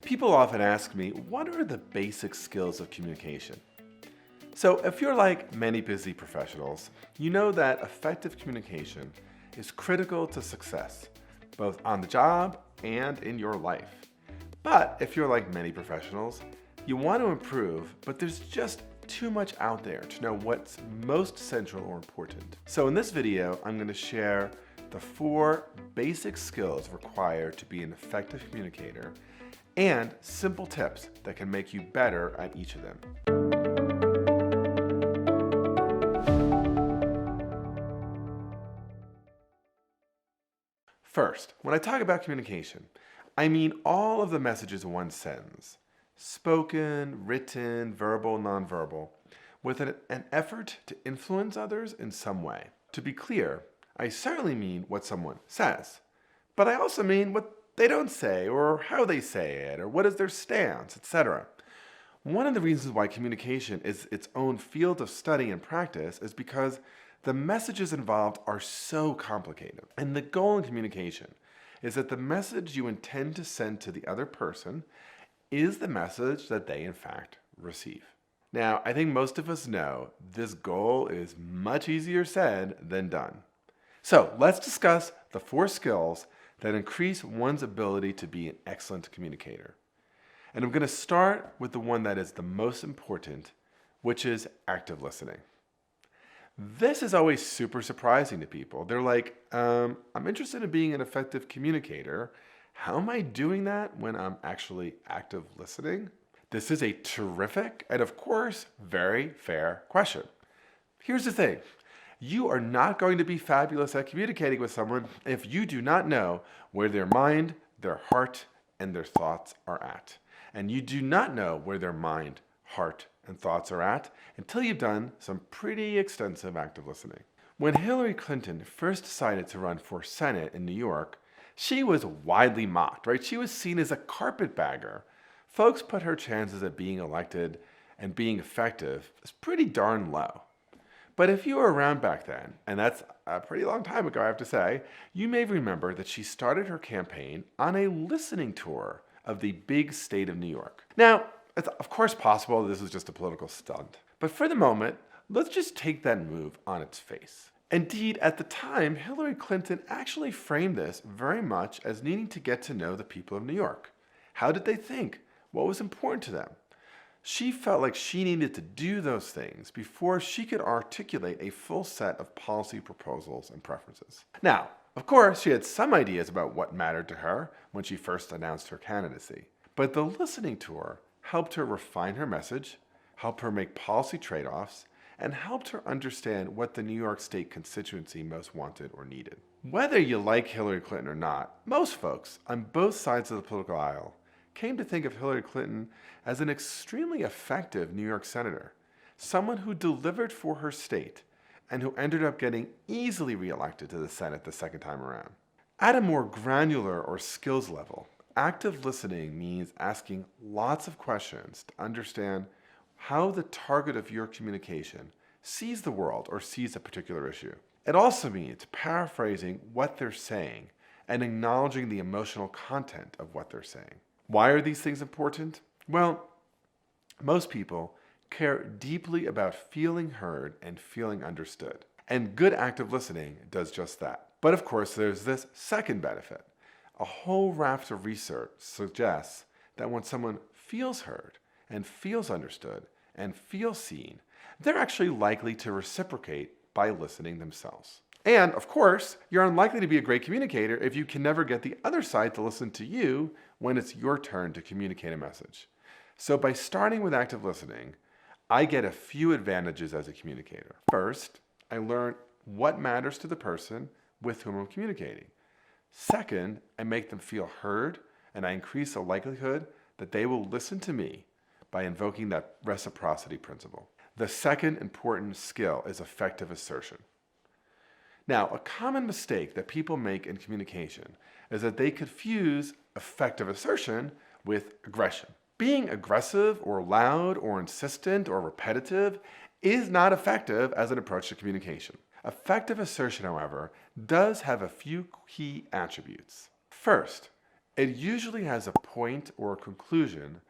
People often ask me, what are the basic skills of communication? So if you're like many busy professionals, you know that effective communication is critical to success, both on the job and in your life. But if you're like many professionals, you want to improve, but there's just too much out there to know what's most central or important. So in this video, I'm going to share the 4 basic skills required to be an effective communicator and simple tips that can make you better at each of them. First, when I talk about communication, I mean all of the messages one sends, spoken, written, verbal, nonverbal, with an effort to influence others in some way. To be clear, I certainly mean what someone says, but I also mean what they don't say, or how they say it, or what is their stance, etc. One of the reasons why communication is its own field of study and practice is because the messages involved are so complicated. And the goal in communication is that the message you intend to send to the other person is the message that they in fact receive. Now, I think most of us know this goal is much easier said than done. So let's discuss the 4 skills that increase one's ability to be an excellent communicator. And I'm going to start with the one that is the most important, which is active listening. This is always super surprising to people. They're like, I'm interested in being an effective communicator. How am I doing that when I'm actually active listening? This is a terrific and, of course, very fair question. Here's the thing. You are not going to be fabulous at communicating with someone if you do not know where their mind, their heart, and their thoughts are at. And you do not know where their mind, heart, and thoughts are at until you've done some pretty extensive active listening. When Hillary Clinton first decided to run for Senate in New York, she was widely mocked, right? She was seen as a carpetbagger. Folks put her chances of being elected and being effective as pretty darn low. But if you were around back then, and that's a pretty long time ago, I have to say, you may remember that she started her campaign on a listening tour of the big state of New York. Now, it's of course possible this was just a political stunt, but for the moment, let's just take that move on its face. Indeed, at the time, Hillary Clinton actually framed this very much as needing to get to know the people of New York. How did they think? What was important to them? She felt like she needed to do those things before she could articulate a full set of policy proposals and preferences. Now, of course, she had some ideas about what mattered to her when she first announced her candidacy, but the listening tour helped her refine her message, helped her make policy trade-offs, and helped her understand what the New York State constituency most wanted or needed. Whether you like Hillary Clinton or not, most folks on both sides of the political aisle came to think of Hillary Clinton as an extremely effective New York senator, someone who delivered for her state and who ended up getting easily reelected to the Senate the second time around. At a more granular or skills level, active listening means asking lots of questions to understand how the target of your communication sees the world or sees a particular issue. It also means paraphrasing what they're saying and acknowledging the emotional content of what they're saying. Why are these things important? Well, most people care deeply about feeling heard and feeling understood. And good active listening does just that. But of course, there's this second benefit. A whole raft of research suggests that when someone feels heard and feels understood and feels seen, they're actually likely to reciprocate by listening themselves. And of course, you're unlikely to be a great communicator if you can never get the other side to listen to you when it's your turn to communicate a message. So by starting with active listening, I get a few advantages as a communicator. First, I learn what matters to the person with whom I'm communicating. Second, I make them feel heard, and I increase the likelihood that they will listen to me by invoking that reciprocity principle. The second important skill is effective assertion. Now, a common mistake that people make in communication is that they confuse effective assertion with aggression. Being aggressive or loud or insistent or repetitive is not effective as an approach to communication. Effective assertion, however, does have a few key attributes. First, It usually has a point or a conclusion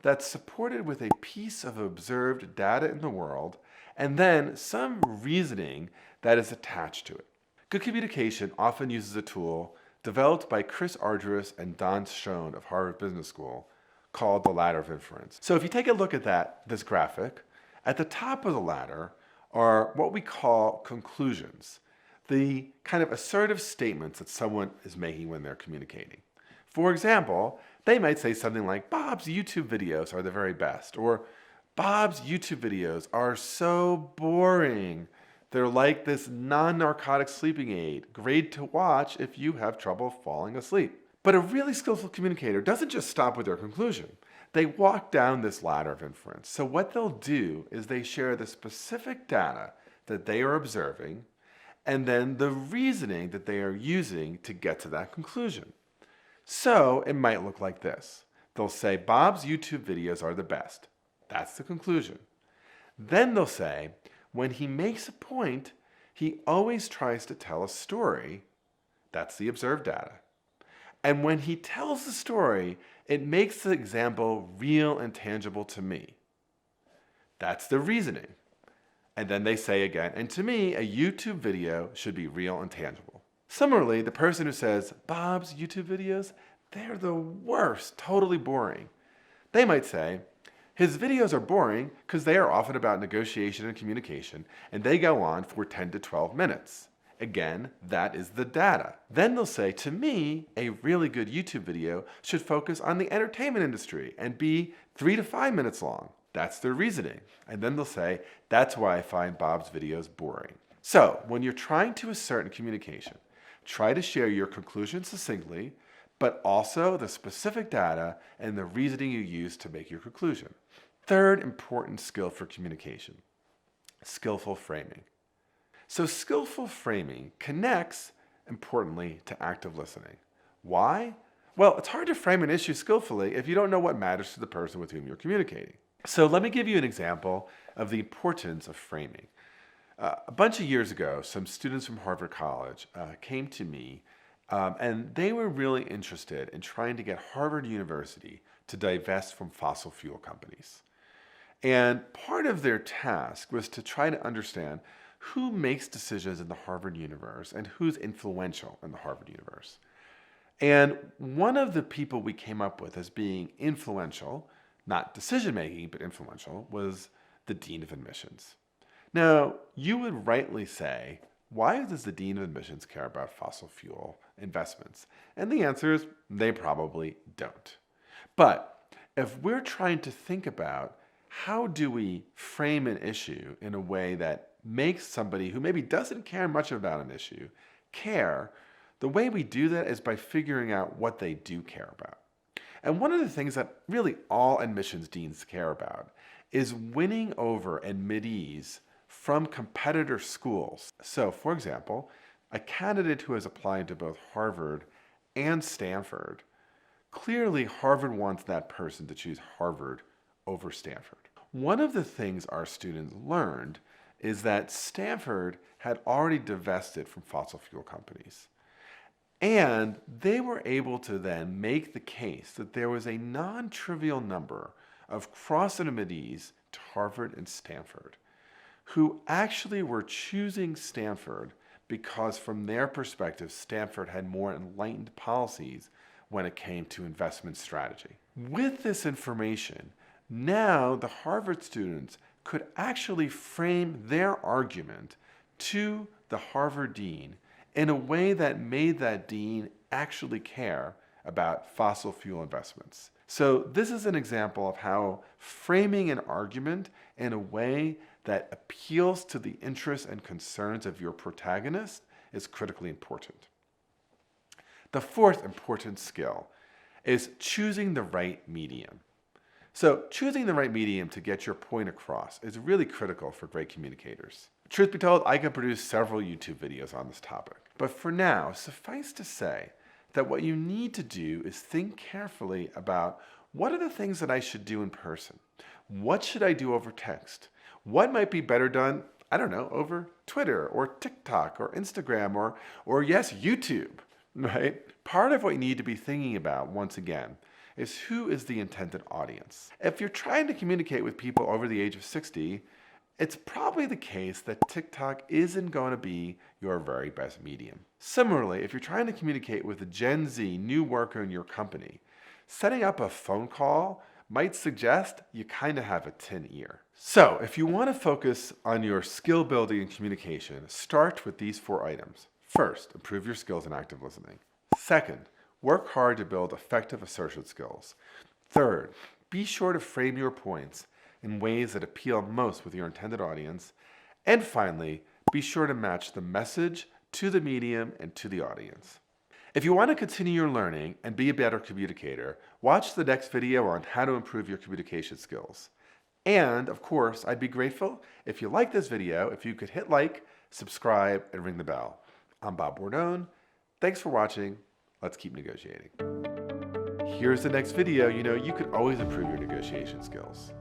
that's supported with a piece of observed data in the world and then some reasoning that is attached to it. Good communication often uses a tool developed by Chris Argyris and Don Schoen of Harvard Business School called the ladder of inference. So if you take a look at this graphic, at the top of the ladder are what we call conclusions, the kind of assertive statements that someone is making when they're communicating. For example, they might say something like, Bob's YouTube videos are the very best, or Bob's YouTube videos are so boring. They're like this non-narcotic sleeping aid, great to watch if you have trouble falling asleep. But a really skillful communicator doesn't just stop with their conclusion. They walk down this ladder of inference. So what they'll do is they share the specific data that they are observing and then the reasoning that they are using to get to that conclusion. So it might look like this. They'll say, Bob's YouTube videos are the best. That's the conclusion. Then they'll say, when he makes a point, he always tries to tell a story. That's the observed data. And when he tells the story, it makes the example real and tangible to me. That's the reasoning. And then they say again, and to me, a YouTube video should be real and tangible. Similarly, the person who says, Bob's YouTube videos, they're the worst, totally boring. They might say, his videos are boring because they are often about negotiation and communication, and they go on for 10 to 12 minutes. Again, that is the data. Then they'll say, to me, a really good YouTube video should focus on the entertainment industry and be 3 to 5 minutes long. That's their reasoning. And then they'll say, that's why I find Bob's videos boring. So when you're trying to assert in communication, try to share your conclusion succinctly, but also the specific data and the reasoning you use to make your conclusion. Third important skill for communication, skillful framing. So skillful framing connects, importantly, to active listening. Why? Well, it's hard to frame an issue skillfully if you don't know what matters to the person with whom you're communicating. So let me give you an example of the importance of framing. A bunch of years ago, some students from Harvard College came to me and they were really interested in trying to get Harvard University to divest from fossil fuel companies. And part of their task was to try to understand who makes decisions in the Harvard universe and who's influential in the Harvard universe. And one of the people we came up with as being influential, not decision-making, but influential, was the Dean of Admissions. Now, you would rightly say, why does the Dean of Admissions care about fossil fuel investments? And the answer is, they probably don't. But if we're trying to think about how do we frame an issue in a way that makes somebody who maybe doesn't care much about an issue care, the way we do that is by figuring out what they do care about. And one of the things that really all admissions deans care about is winning over admittees from competitor schools. So, for example, a candidate who has applied to both Harvard and Stanford, clearly Harvard wants that person to choose Harvard over Stanford. One of the things our students learned is that Stanford had already divested from fossil fuel companies. And they were able to then make the case that there was a non-trivial number of cross-admittees to Harvard and Stanford who actually were choosing Stanford because from their perspective, Stanford had more enlightened policies when it came to investment strategy. With this information, now the Harvard students could actually frame their argument to the Harvard dean in a way that made that dean actually care about fossil fuel investments. So this is an example of how framing an argument in a way that appeals to the interests and concerns of your protagonist is critically important. The fourth important skill is choosing the right medium. So choosing the right medium to get your point across is really critical for great communicators. Truth be told, I could produce several YouTube videos on this topic. But for now, suffice to say that what you need to do is think carefully about what are the things that I should do in person? What should I do over text? What might be better done, I don't know, over Twitter or TikTok or Instagram or yes, YouTube, right? Part of what you need to be thinking about, once again, is who is the intended audience. If you're trying to communicate with people over the age of 60, it's probably the case that TikTok isn't going to be your very best medium. Similarly, if you're trying to communicate with a Gen Z new worker in your company, setting up a phone call might suggest you kind of have a tin ear. So if you want to focus on your skill building and communication, start with these 4 items. First, improve your skills in active listening. Second, work hard to build effective assertion skills. Third, be sure to frame your points in ways that appeal most with your intended audience. And finally, be sure to match the message to the medium and to the audience. If you want to continue your learning and be a better communicator, watch the next video on how to improve your communication skills. And of course, I'd be grateful if you like this video, if you could hit like, subscribe, and ring the bell. I'm Bob Bordone. Thanks for watching. Let's keep negotiating. Here's the next video. You could always improve your negotiation skills.